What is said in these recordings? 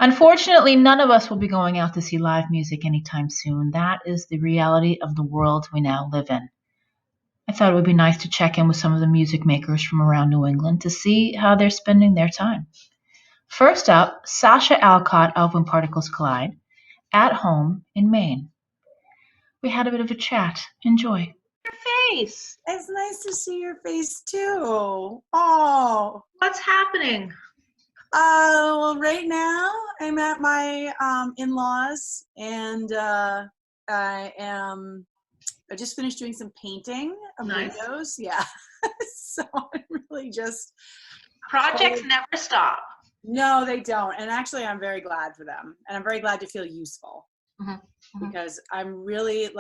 Unfortunately, none of us will be going out to see live music anytime soon. That is the reality of the world we now live in. I thought it would be nice to check in with some of the music makers from around New England to see how they're spending their time. First up, Sasha Alcott of When Particles Collide, at home in Maine. We had a bit of a chat. Enjoy. Your face. It's nice to see your face too. Oh, What's happening? well, right now I'm at my in-laws, and I just finished doing some painting of windows. Yeah, so I'm really just Projects never stop. No, they don't, and actually, I'm very glad for them, and I'm very glad to feel useful because I'm really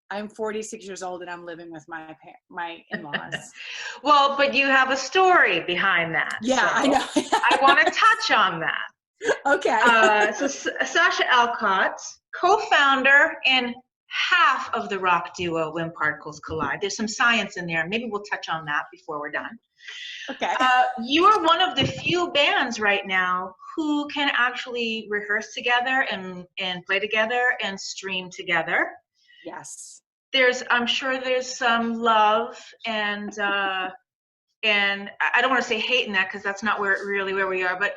I'm 46 years old and I'm living with my in-laws. Well, but you have a story behind that. Yeah, so I know. I want to touch on that. Okay. So Sasha Alcott, co-founder and half of the rock duo When Particles Collide. There's some science in there. Maybe we'll touch on that before we're done. Okay. You are one of the few bands right now who can actually rehearse together and play together and stream together. Yes. I'm sure there's some love and I don't want to say hate in that because that's not where we are, but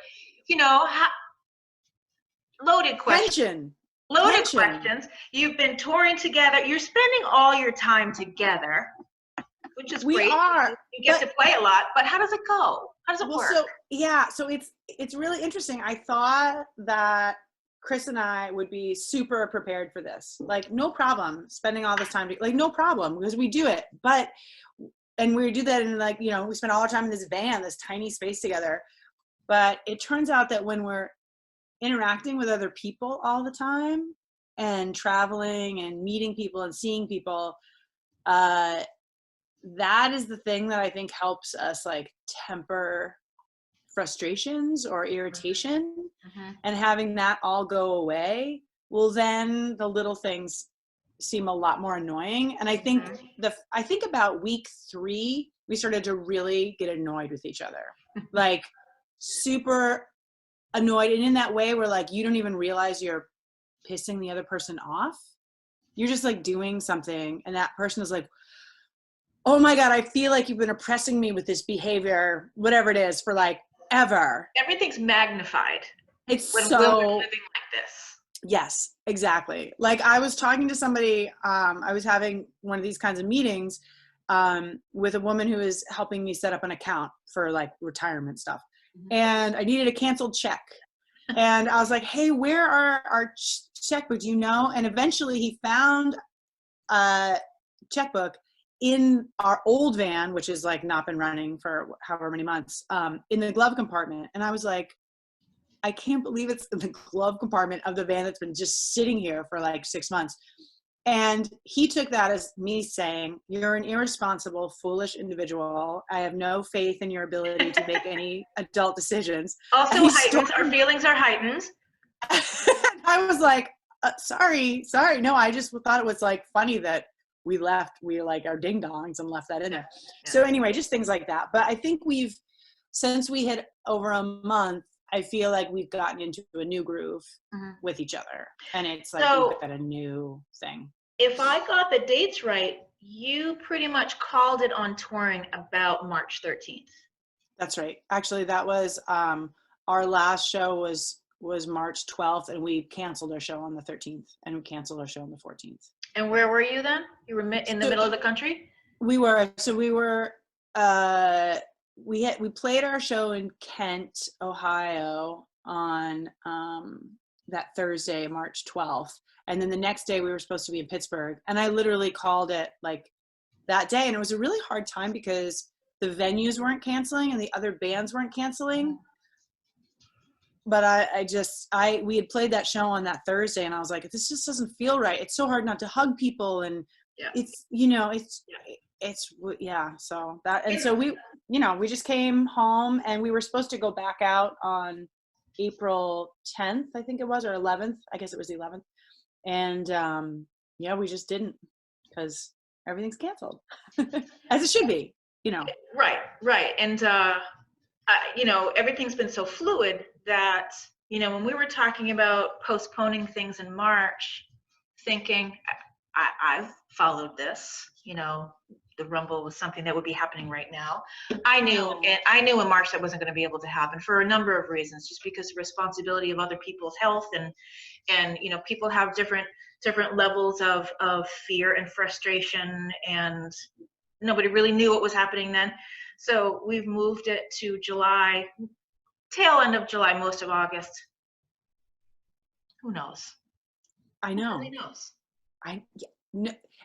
loaded questions. Questions. You've been touring together. You're spending all your time together, which is great. You get to play a lot, but how does it go? How does it work? So it's really interesting. I thought that Chris and I would be super prepared for this. Like, no problem spending all this time, no problem, because we do it. And we do that in we spend all our time in this van, this tiny space together. But it turns out that when we're interacting with other people all the time and traveling and meeting people and seeing people, that is the thing that I think helps us temper frustrations or irritation, and having that all go away, well, then the little things seem a lot more annoying. And I think I think about week 3 we started to really get annoyed with each other, super annoyed, and in that way where you don't even realize you're pissing the other person off. You're just doing something and that person is like, oh my God, I feel like you've been oppressing me with this behavior, whatever it is, for ever. Everything's magnified. It's when we're living like this. Yes, exactly. I was talking to somebody, I was having one of these kinds of meetings with a woman who is helping me set up an account for retirement stuff. And I needed a canceled check. And I was like, hey, where are our checkbook? Do you know? And eventually he found a checkbook in our old van, which is not been running for however many months, in the glove compartment. And I was like, I can't believe it's in the glove compartment of the van that's been just sitting here for 6 months. And he took that as me saying, you're an irresponsible, foolish individual. I have no faith in your ability to make any adult decisions. Also heightened. Our feelings are heightened. I was like, sorry. No, I just thought it was funny that we our ding dongs and left that in there. Yeah. So anyway, just things like that. But I think since we had over a month, I feel like we've gotten into a new groove with each other. And it's we've got a new thing. If I got the dates right, you pretty much called it on touring about March 13th. That's right. Actually, that was our last show was March 12th, and we canceled our show on the 13th, and we canceled our show on the 14th. And where were you then? You were in the middle of the country? We were. So we were, we played our show in Kent, Ohio on that Thursday, March 12th. And then the next day we were supposed to be in Pittsburgh. And I literally called it that day. And it was a really hard time because the venues weren't canceling and the other bands weren't canceling. But we had played that show on that Thursday, and I was like, this just doesn't feel right. It's so hard not to hug people, and so we just came home, and we were supposed to go back out on April 10th, I think it was, or 11th. I guess it was the 11th. And we just didn't, because everything's canceled, as it should be, Right. And everything's been so fluid that when we were talking about postponing things in March, thinking I've followed this, the Rumble was something that would be happening right now. I knew in March that wasn't going to be able to happen for a number of reasons, just because the responsibility of other people's health and people have different levels of fear and frustration, and nobody really knew what was happening then. So we've moved it to July, tail end of July, most of August. Who knows? I know. Who really knows?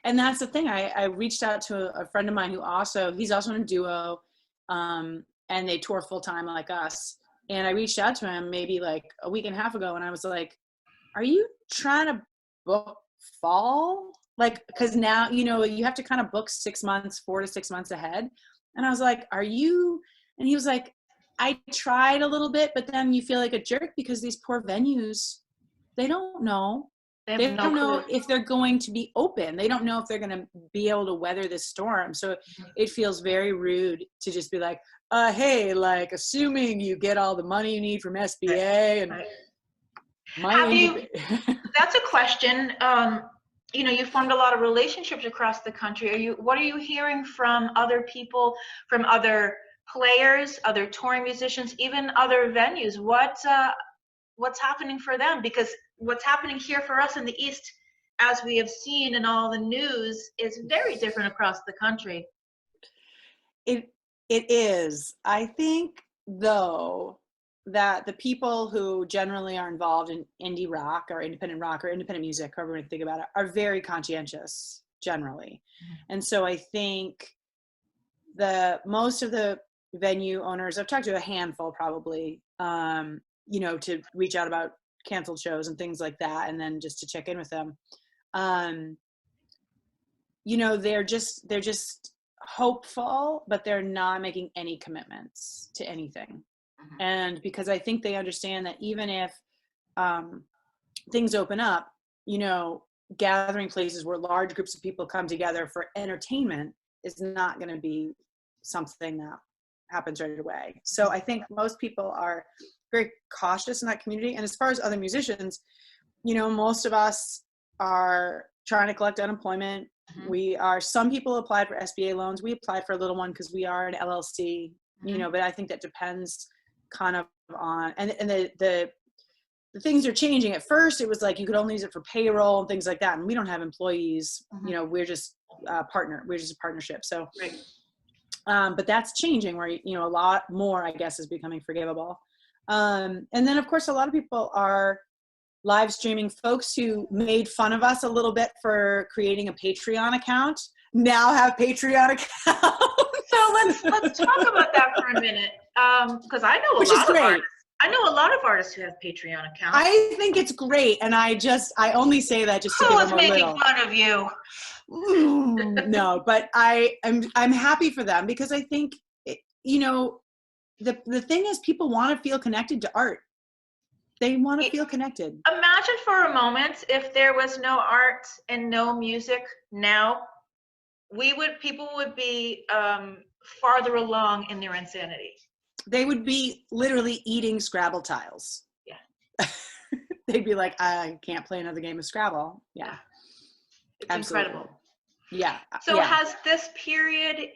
And that's the thing. I reached out to a friend of mine he's also in a duo, and they tour full time like us. And I reached out to him maybe like a week and a half ago, and I was like, "Are you trying to book fall? Like, because now you have to kind of book 4 to 6 months ahead." And I was like, "Are you?" And he was like, "I tried a little bit, but then you feel like a jerk because these poor venues, they don't know." They don't know if they're going to be open. They don't know if they're going to be able to weather this storm. So it feels very rude to just be like, hey, like, assuming you get all the money you need from SBA and that's a question. You formed a lot of relationships across the country. What are you hearing from other people, from other players, other touring musicians, even other venues? What's happening for them? Because what's happening here for us in the East, as we have seen in all the news, is very different across the country. It is. I think, though, that the people who generally are involved in indie rock or independent music, however you think about it, are very conscientious generally. And so I think most of the venue owners, I've talked to a handful probably, to reach out about canceled shows and things like that, and then just to check in with them. They're just hopeful, but they're not making any commitments to anything. And because I think they understand that even if things open up, gathering places where large groups of people come together for entertainment is not going to be something that happens right away. So I think most people are very cautious in that community. And as far as other musicians, most of us are trying to collect unemployment. Some people applied for SBA loans. We applied for a little one because we are an LLC, but I think that depends kind of on, and the things are changing. At first it was like you could only use it for payroll and things like that, and we don't have employees. We're just a partnership. So right. But that's changing where a lot more, I guess, is becoming forgivable. And then of course a lot of people are live streaming. Folks who made fun of us a little bit for creating a Patreon account now have Patreon accounts. So let's talk about that for a minute, because I know a lot of artists who have Patreon accounts. I think it's great, and I only say that just to give them a little. Who is making fun of you? No, but I'm happy for them, because I think the thing is, people want to feel connected to art. They want to feel connected. Imagine for a moment if there was no art and no music now. People would be farther along in their insanity. They would be literally eating Scrabble tiles. Yeah. They'd be like, I can't play another game of Scrabble. Yeah. It's absolutely incredible. Yeah. So has this period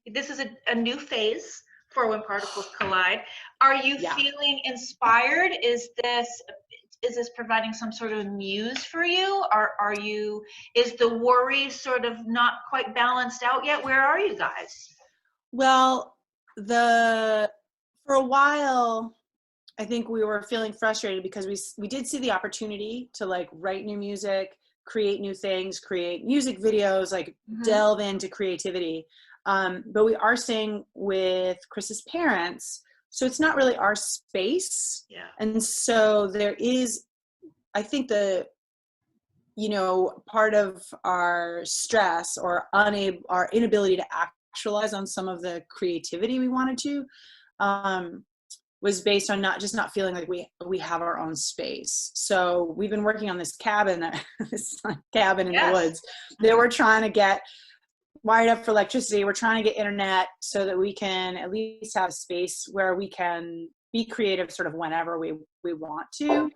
this is a new phase for When Particles Collide. Are you feeling inspired? Is this providing some sort of muse for you? Is the worry sort of not quite balanced out yet? Where are you guys? Well, for a while, I think we were feeling frustrated because we did see the opportunity to like write new music, create new things, create music videos, like delve into creativity. But we are staying with Chris's parents, so it's not really our space. Yeah. And so there is, I think part of our stress or our inability to actualize on some of the creativity we wanted to, was based on not feeling like we have our own space. So we've been working on this cabin in the woods that we're trying to get wired up for electricity. We're trying to get internet so that we can at least have a space where we can, be creative sort of whenever we want to.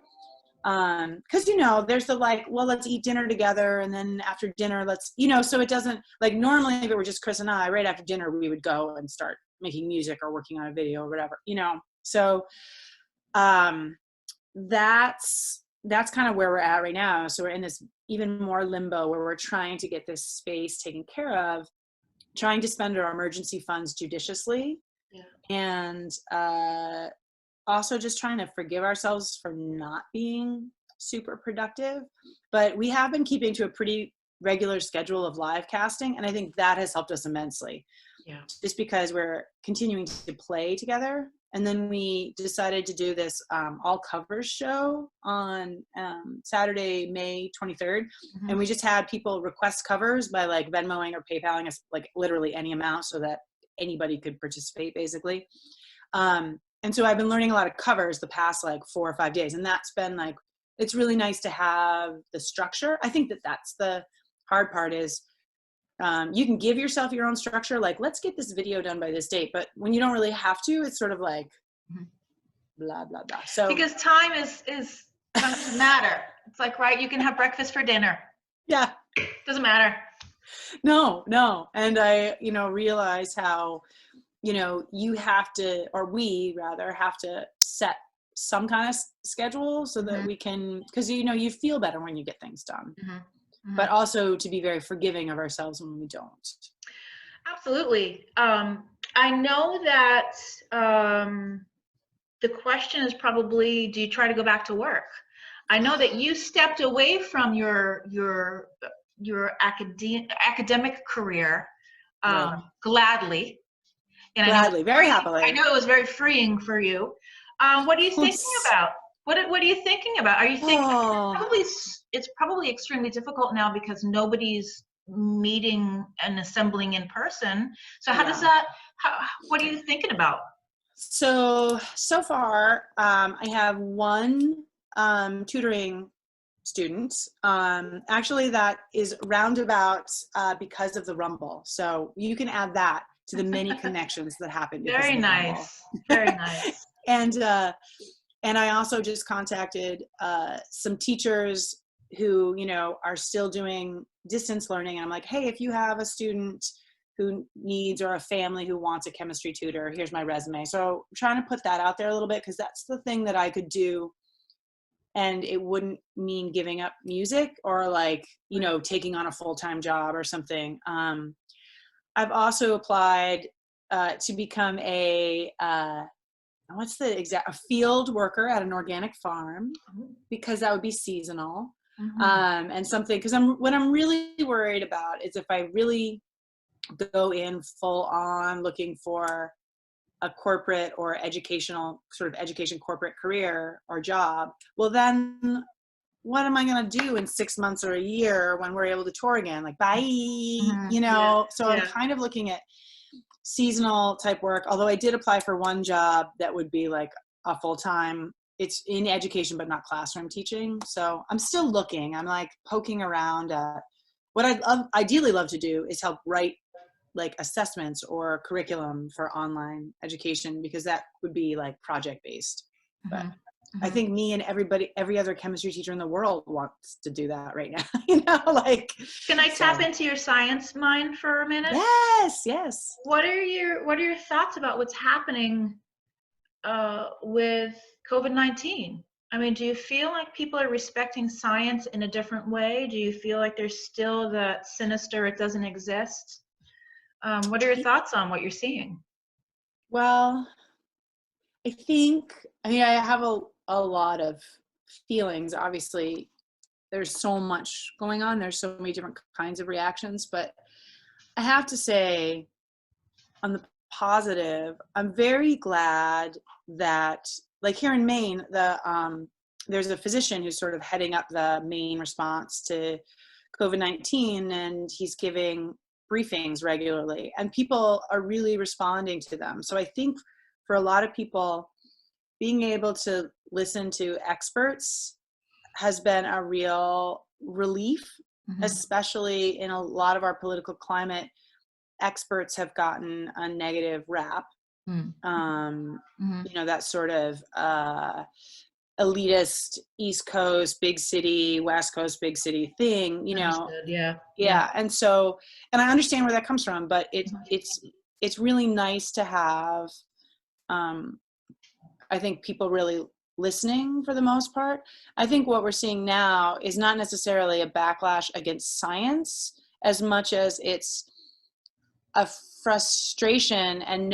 Because there's the like, well, let's eat dinner together, and then after dinner let's, so it doesn't, like, normally if it were just Chris and I, right after dinner we would go and start making music or working on a video or whatever, so that's kind of where we're at right now. So we're in this even more limbo where we're trying to get this space taken care of, trying to spend our emergency funds judiciously, and also just trying to forgive ourselves for not being super productive. But we have been keeping to a pretty regular schedule of live casting, and I think that has helped us immensely. Just because we're continuing to play together. And then we decided to do this all covers show on Saturday, May 23rd. And we just had people request covers by like Venmoing or PayPaling us like literally any amount so that anybody could participate basically. And so I've been learning a lot of covers the past like 4 or 5 days. And that's been like, it's really nice to have the structure. I think that that's the hard part is you can give yourself your own structure, like, let's get this video done by this date. But when you don't really have to, it's sort of like blah, blah, blah. So because time is doesn't matter. It's like, right, you can have breakfast for dinner. Yeah. Doesn't matter. No. And I, realize how, you have to, or we rather have to set some kind of schedule so that we can, because, you feel better when you get things done. But also to be very forgiving of ourselves when we don't. Absolutely. I know that the question is probably, do you try to go back to work? I know that you stepped away from your academic career gladly. And gladly, very happily. I know it was very freeing for you. What are you thinking about? What are you thinking about? Are you thinking it's probably extremely difficult now because nobody's meeting and assembling in person. So how does that? What are you thinking about? So far, I have one tutoring student. Actually, that is roundabout because of the Rumble. So you can add that to the many connections that happen. Very nice. Very nice. And I also just contacted some teachers who, are still doing distance learning. And I'm like, hey, if you have a student who needs, or a family who wants a chemistry tutor, here's my resume. So I'm trying to put that out there a little bit, because that's the thing that I could do. And it wouldn't mean giving up music or like, taking on a full-time job or something. I've also applied to become a field worker at an organic farm, because that would be seasonal. And something, because what I'm really worried about is if I really go in full on looking for a corporate or education corporate career or job, well then what am I going to do in 6 months or a year when we're able to tour again? Like, bye, So I'm kind of looking at seasonal type work, although I did apply for one job that would be like a full-time, it's in education but not classroom teaching. So I'm still looking. I'm like poking around at what I'd ideally love to do is help write like assessments or curriculum for online education, because that would be like project based. But I think me and every other chemistry teacher in the world wants to do that right now. Like, can I tap into your science mind for a minute? Yes. What are your thoughts about what's happening with COVID-19? I mean, do you feel like people are respecting science in a different way? Do you feel like there's still that sinister, it doesn't exist? What are your thoughts on what you're seeing? Well, I have a lot of feelings. Obviously, there's so much going on. There's so many different kinds of reactions. But I have to say, on the positive, I'm very glad that, like here in Maine, there's a physician who's sort of heading up the Maine response to COVID-19, and he's giving briefings regularly, and people are really responding to them. So I think for a lot of people, being able to listen to experts has been a real relief, especially in a lot of our political climate. Experts have gotten a negative rap. Mm. Mhm. You know, that sort of elitist East Coast, big city, West Coast, big city thing, you know. Understood. Yeah. Yeah. Yeah. And so, and I understand where that comes from, but Mhm. it's really nice to have, um, I think, people really listening for the most part. I think what we're seeing now is not necessarily a backlash against science as much as it's a frustration and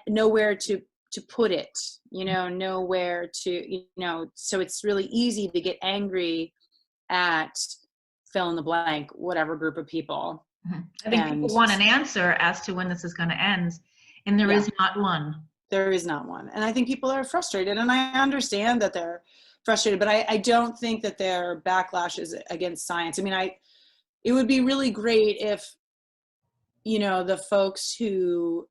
nowhere to put it, you know, nowhere to, you know, so it's really easy to get angry at fill in the blank, whatever group of people. Mhm. I think And people want an answer as to when this is going to end, and there yeah, is not one. there is not one. And I think people are frustrated, and I understand that they're frustrated, but I don't think that their backlash is against science. I mean, it would be really great if, you know, the folks who,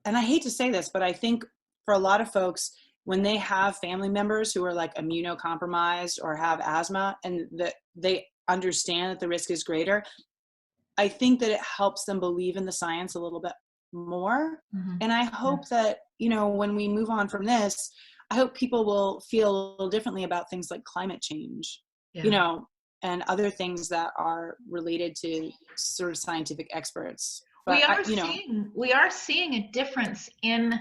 and I hate to say this, but I think for a lot of folks, when they have family members who are like immunocompromised or have asthma and that they understand that the risk is greater, I think that it helps them believe in the science a little bit more. Mhm. And I Yeah. hope that, you know, when we move on from this, I hope people will feel a little differently about things like climate change, you Yeah. know, and other things that are related to sort of scientific experts. But I, you know, We are seeing a difference in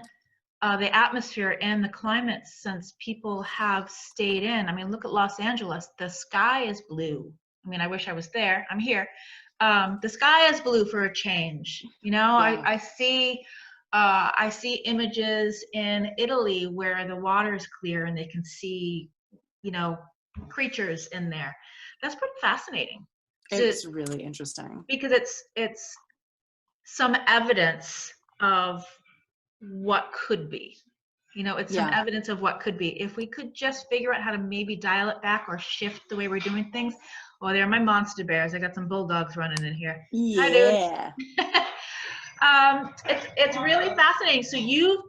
the atmosphere and the climate since people have stayed in. I mean, look at Los Angeles. The sky is blue. I mean, I wish I was there. I'm here. The sky is blue for a change. You know, yeah, I see images in Italy where the water is clear and they can see, you know, creatures in there. That's pretty fascinating. To, it's really interesting. because it's some evidence of what could be. You know, it's some Yeah. evidence of what could be. If we could just figure out how to maybe dial it back or shift the way we're doing things. Oh, there are my monster bears. I got some bulldogs running in here. Hi, dudes. Yeah. It's really fascinating. So you've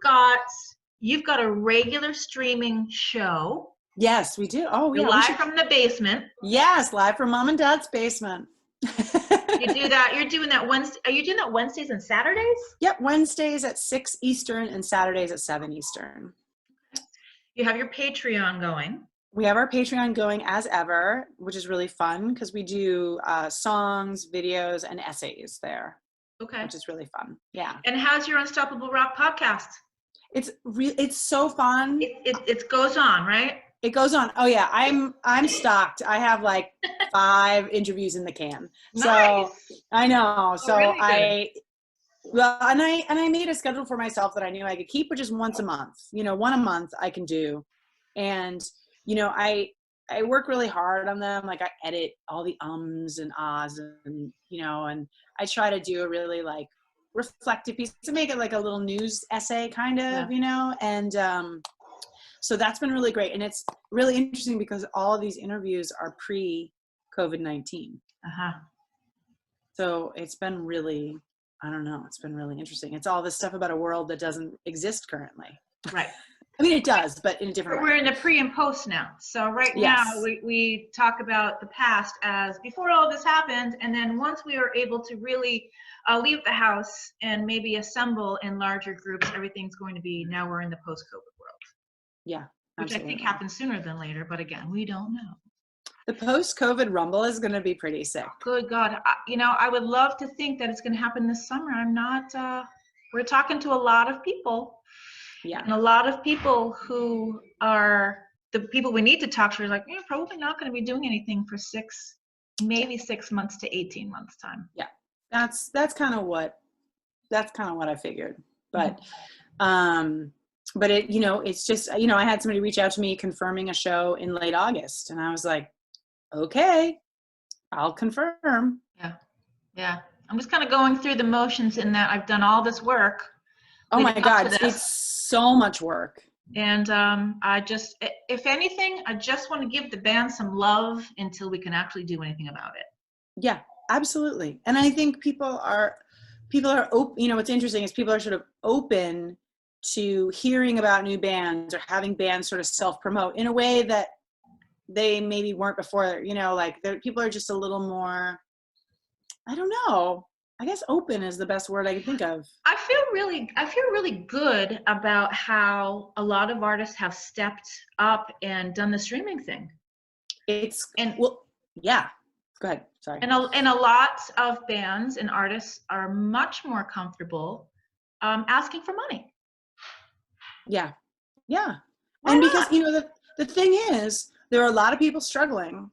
got a regular streaming show. Yes, we do. Oh, You're yeah. We live should. from the basement. Yes, live from mom and dad's basement. You do that. You're doing that Wednesday. Are you doing that Wednesdays and Saturdays? Yep, Wednesdays at 6 Eastern and Saturdays at 7 Eastern. You have your Patreon going. We have our Patreon going as ever, which is really fun because we do songs, videos, and essays there, Okay. which is really fun. Yeah. And how's your Unstoppable Rock podcast? It's so fun. It goes on, right? It goes on. Oh yeah, I'm stocked. I have like 5 interviews in the can. So Nice. I know. Oh, So really good. I made a schedule for myself that I knew I could keep, which is once a month. You know, one a month I can do. And you know, I work really hard on them. Like I edit all the ums and ahs and you know, and I try to do a really like reflective piece to make it like a little news essay kind Yeah. of, you know, and so that's been really great. And it's really interesting because all of these interviews are pre-COVID-19. Uh-huh. So it's been really, I don't know, it's been really interesting. It's all this stuff about a world that doesn't exist currently. Right. I mean, it does, but in a different way. We're in the pre and post now. So right now Yes. we talk about the past as before all this happened, and then once we were able to really leave the house and maybe assemble in larger groups, everything's going to be, now we're in the post-COVID world. Yeah. Which Absolutely. I think happens sooner than later, but again, we don't know. The post-COVID rumble is going to be pretty sick. Good God. You know, I would love to think that it's going to happen this summer. I'm not, we're talking to a lot of people. Yeah. And a lot of people who are the people we need to talk to are like, you're probably not going to be doing anything for 6 months to 18 months time. Yeah. That's kind of what I figured. But, but it, you know, it's just, you know, I had somebody reach out to me confirming a show in late August and I was like, okay, I'll confirm. Yeah. Yeah. I'm just kind of going through the motions in that I've done all this work. Oh my God, it's so much work. And I just, if anything, I just want to give the band some love until we can actually do anything about it. Yeah, absolutely. And I think people are open, you know, what's interesting is people are sort of open to hearing about new bands or having bands sort of self-promote in a way that they maybe weren't before, you know, like people are just a little more, I don't know. I guess open is the best word I can think of. I feel really good about how a lot of artists have stepped up and done the streaming thing. It's, And well, yeah. Go ahead. Sorry. and a lot of bands and artists are much more comfortable asking for money. Yeah. Yeah. Why And because, not? the thing is, there are a lot of people struggling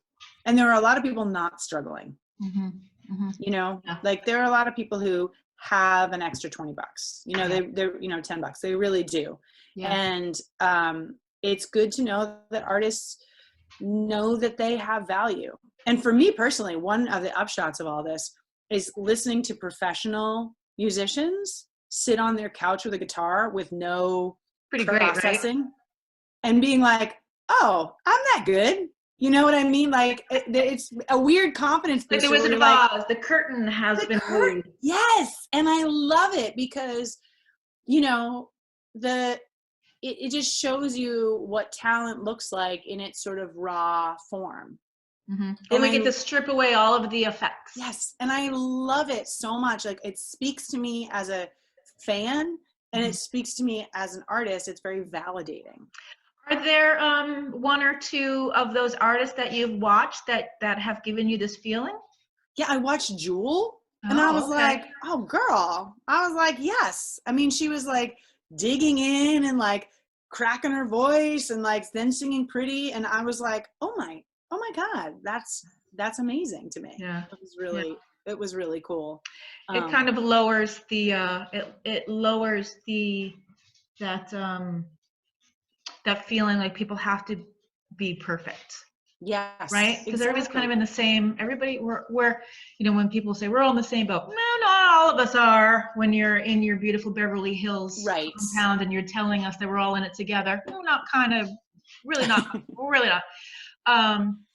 and there are a lot of people not struggling. Mm-hmm. Mm-hmm. Yeah. Like there are a lot of people who have an extra $20, Yeah. they're, $10. They really do. Yeah. And it's good to know that artists know that they have value. And for me personally, one of the upshots of all this is listening to professional musicians sit on their couch with a guitar with no Pretty great, right? processing and being like, oh, I'm that good. You know what I mean? Like it's a weird confidence Like the booster where Wizard you're of like, Oz, the curtain has been Kurt, moved. yes. And I love it because, you know, it just shows you what talent looks like in its sort of raw form. Mm-hmm. And we get to strip away all of the effects. Yes. And I love it so much. Like it speaks to me as a fan and it speaks to me as an artist. It's very validating. Are there one or two of those artists that you've watched that have given you this feeling? Yeah, I watched Jewel and I was like, oh girl. I was like, yes. I mean, she was like digging in and like cracking her voice and like then singing pretty. And I was like, oh my God, that's amazing to me. Yeah. It was really cool. It kind of lowers the it lowers the that feeling like people have to be perfect. Yes. Right? Because exactly. everybody's kind of in the same, we're when people say we're all in the same boat. No, not all of us are when you're in your beautiful Beverly Hills compound and you're telling us that we're all in it together. We're not really not.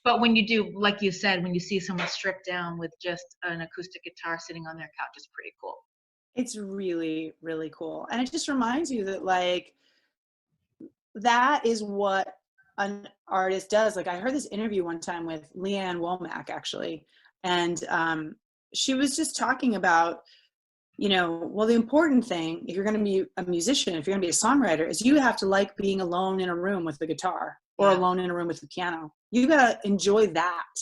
But when you do, like you said, when you see someone stripped down with just an acoustic guitar sitting on their couch, it's pretty cool. It's really, really cool. And it just reminds you that like, that is what an artist does. Like I heard this interview one time with Leanne Womack actually. And she was just talking about, well, the important thing, if you're going to be a musician, if you're going to be a songwriter, is you have to like being alone in a room with the guitar or alone in a room with the piano. You got to enjoy that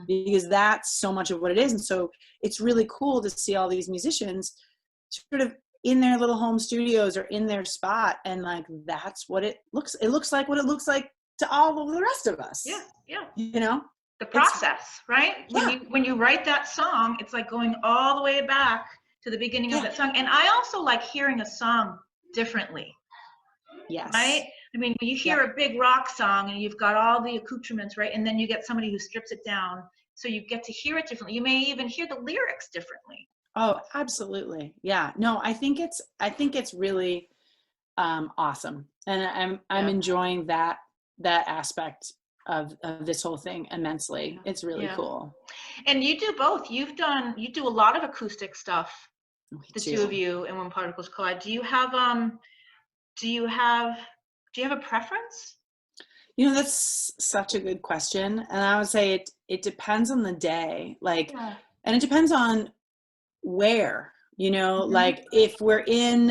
because that's so much of what it is. And so it's really cool to see all these musicians sort of in their little home studios or in their spot. And like, that's what it looks like what it looks like to all of the rest of us. Yeah. The process, right? When you write that song, it's like going all the way back to the beginning of that song. And I also like hearing a song differently. Yes. Right? I mean, when you hear a big rock song and you've got all the accoutrements, right? And then you get somebody who strips it down, so you get to hear it differently. You may even hear the lyrics differently. Oh, absolutely. Yeah. No, I think it's really awesome. And I'm enjoying that aspect of this whole thing immensely. It's really cool. And you do both. You do a lot of acoustic stuff. The two of you in When Particles Collide. Do you have a preference? That's such a good question. And I would say it depends on the day. Like, and it depends on where, like if we're in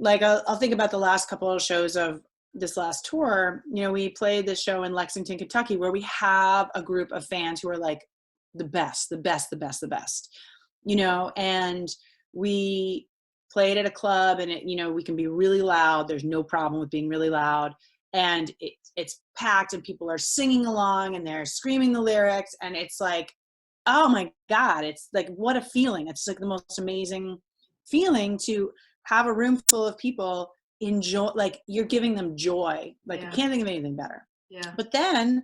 I'll think about the last couple of shows of this last tour. We played this show in Lexington, Kentucky, where we have a group of fans who are like the best, and we played at a club and we can be really loud. There's no problem with being really loud. And it's packed and people are singing along and they're screaming the lyrics. And it's like, oh my God, it's like, what a feeling. It's like the most amazing feeling to have a room full of people enjoy, like you're giving them joy. Like I can't think of anything better. Yeah. But then,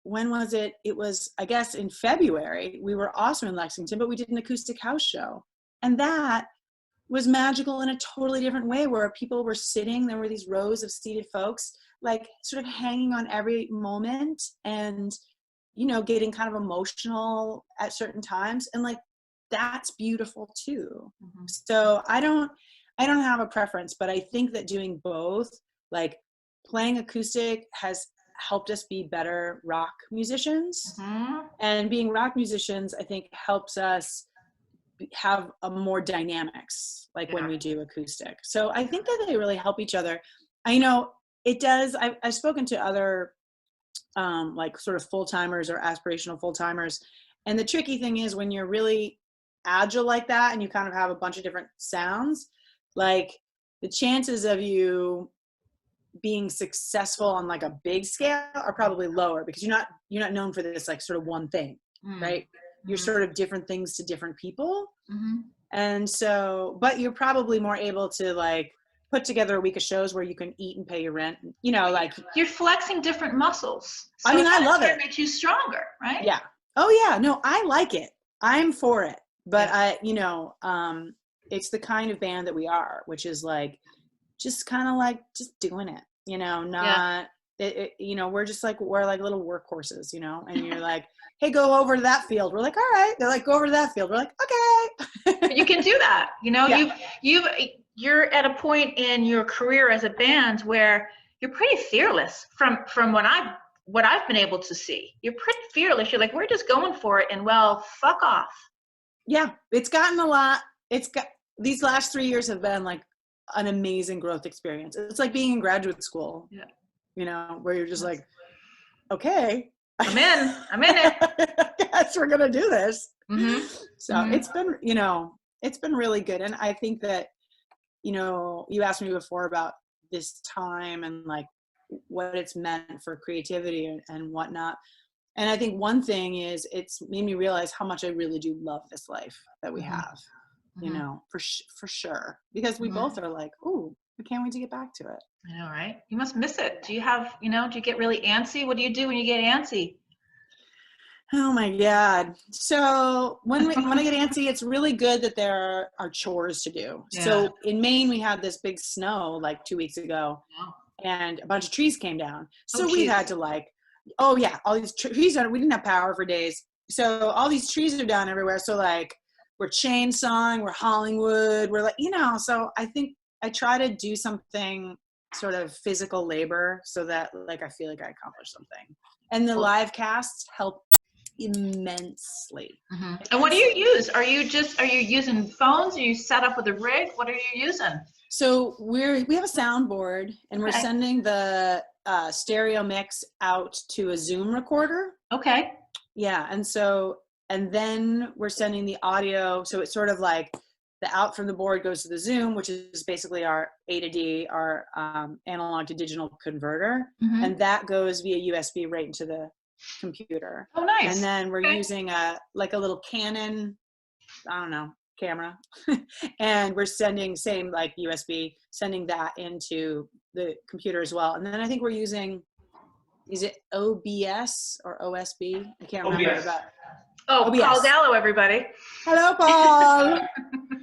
when was it? It was, I guess in February, we were also in Lexington, but we did an acoustic house show. And that was magical in a totally different way, where people were sitting, there were these rows of seated folks, like sort of hanging on every moment and, getting kind of emotional at certain times. And like, that's beautiful too. So I don't have a preference, but I think that doing both, like playing acoustic has helped us be better rock musicians. Mm-hmm. And being rock musicians, I think, helps us have a more dynamics, like when we do acoustic. So I think that they really help each other. I know it does. I've spoken to other like sort of full-timers or aspirational full-timers. And the tricky thing is when you're really agile like that and you kind of have a bunch of different sounds, like the chances of you being successful on like a big scale are probably lower because you're not known for this like sort of one thing, right? You're sort of different things to different people. And so, but you're probably more able to like put together a week of shows where you can eat and pay your rent, you know, like you're flexing different muscles. So I mean, I love it. Makes you stronger, right? Yeah. Oh yeah. No, I like it. I'm for it. But it's the kind of band that we are, which is like, just kind of like just doing it, you know, we're just like, we're like little workhorses, you know, and you're like, hey, go over to that field. We're like, all right. They're like, go over to that field. We're like, okay. You can do that. You know, you're at a point in your career as a band where you're pretty fearless from what I've been able to see. You're pretty fearless. You're like, we're just going for it. And well, fuck off. Yeah. It's gotten a lot. These last 3 years have been like an amazing growth experience. It's like being in graduate school, you know, where you're just like, okay, I'm in it. I guess we're going to do this. So it's been, you know, it's been really good. And I think that, you know, you asked me before about this time and like what it's meant for creativity and whatnot. And I think one thing is it's made me realize how much I really do love this life that we have. You know, for sure, because we both are like, ooh, we can't wait to get back to it. I know, right? You must miss it. Do you have, you know, do you get really antsy? What do you do when you get antsy? Oh my God. So when I get antsy, it's really good that there are chores to do. Yeah. So in Maine, we had this big snow like 2 weeks ago and a bunch of trees came down. So we had to like, all these trees, we didn't have power for days. So all these trees are down everywhere. So like, we're chainsawing, we're hauling wood, we're like, you know, so I think I try to do something sort of physical labor so that like I feel like I accomplished something. And the live casts help immensely. And what do you use? Are you using phones? Are you set up with a rig? What are you using? So we have a soundboard and we're sending the stereo mix out to a Zoom recorder. Okay. Yeah, and then we're sending the audio. So it's sort of like the out from the board goes to the Zoom, which is basically our A to D, our analog to digital converter. And that goes via USB right into the computer. Oh, nice. And then we're using a little Canon, I don't know, camera. And we're sending same like USB, sending that into the computer as well. And then I think we're using, is it OBS or OSB? I can't remember. But OBS. Paul Gallo, everybody. Hello, Paul.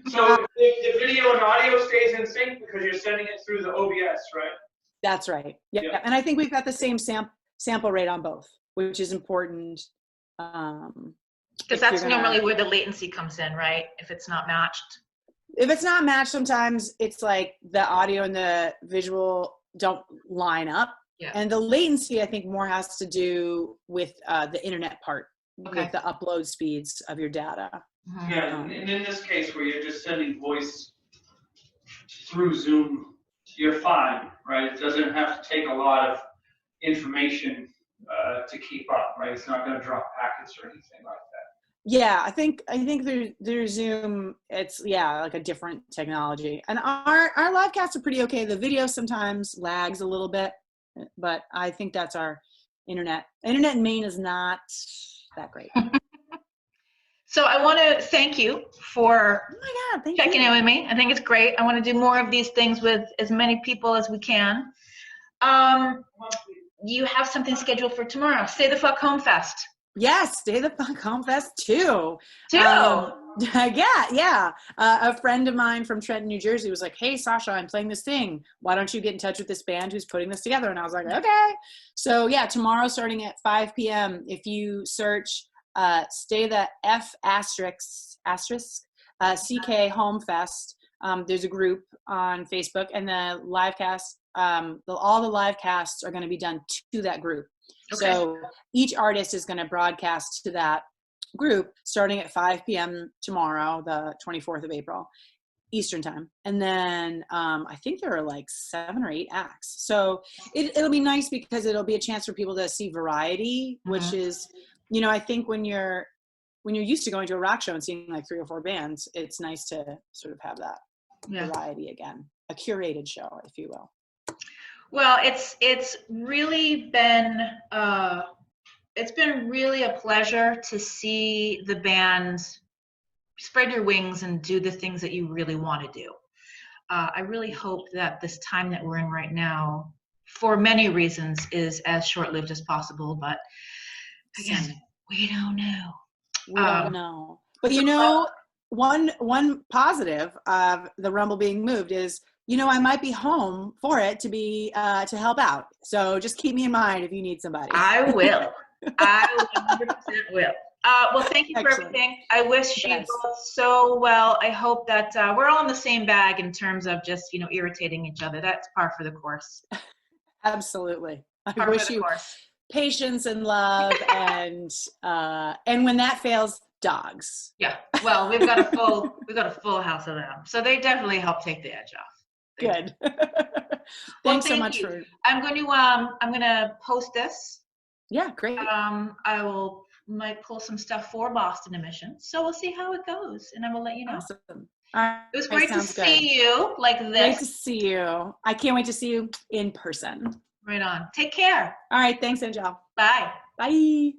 So the video and audio stays in sync because you're sending it through the OBS, right? That's right. Yeah. And I think we've got the same sample rate on both, which is important. Because that's normally where the latency comes in, right? If it's not matched. If it's not matched, sometimes it's like the audio and the visual don't line up. Yeah. And the latency, I think, more has to do with the internet part. With the upload speeds of your data. Yeah, and in this case where you're just sending voice through Zoom, you're fine, right? It doesn't have to take a lot of information to keep up, right? It's not going to drop packets or anything like that. Yeah, I think there's Zoom, it's like a different technology. And our live casts are pretty okay. The video sometimes lags a little bit, but I think that's our internet. Internet in Maine is not that great. So I want to thank you for checking in with me. I think it's great. I want to do more of these things with as many people as we can. You have something scheduled for tomorrow. Stay the Fuck Home Fest. Yes, Stay the Fuck Home Fest too. Yeah. A friend of mine from Trenton, New Jersey was like, hey, Sasha, I'm playing this thing. Why don't you get in touch with this band who's putting this together? And I was like, okay. So yeah, tomorrow starting at 5 p.m. If you search Stay the F *** CK Home Fest There's a group on Facebook, and the live cast, all the live casts are going to be done to that group. Okay. So each artist is going to broadcast to that group starting at 5 p.m. tomorrow, the 24th of April, Eastern time. And then I think there are like 7 or 8 acts. So it'll be nice because it'll be a chance for people to see variety, which is, you know, I think when you're used to going to a rock show and seeing like 3 or 4 bands, it's nice to sort of have that variety again, a curated show, if you will. Well, it's really been really a pleasure to see the band spread your wings and do the things that you really want to do. I really hope that this time that we're in right now, for many reasons, is as short-lived as possible. But again, we don't know. We don't know. But you know, one positive of the Rumble being moved is, you know, I might be home for it to be to help out. So just keep me in mind if you need somebody. I will. I 100% will. Well, thank you for everything. I wish you both so well. I hope that we're all in the same bag in terms of just, you know, irritating each other. That's par for the course. Absolutely. I wish you patience and love, and when that fails, dogs. Yeah. Well, we've got a full house of them, so they definitely help take the edge off. Good. Thanks so much for. I'm going to post this. Yeah, great. Might pull some stuff for Boston Emissions, so we'll see how it goes, and I will let you know. Awesome. All right. It was great to see you like this. Great to see you. I can't wait to see you in person. Right on. Take care. All right. Thanks, Anngelle. Bye. Bye.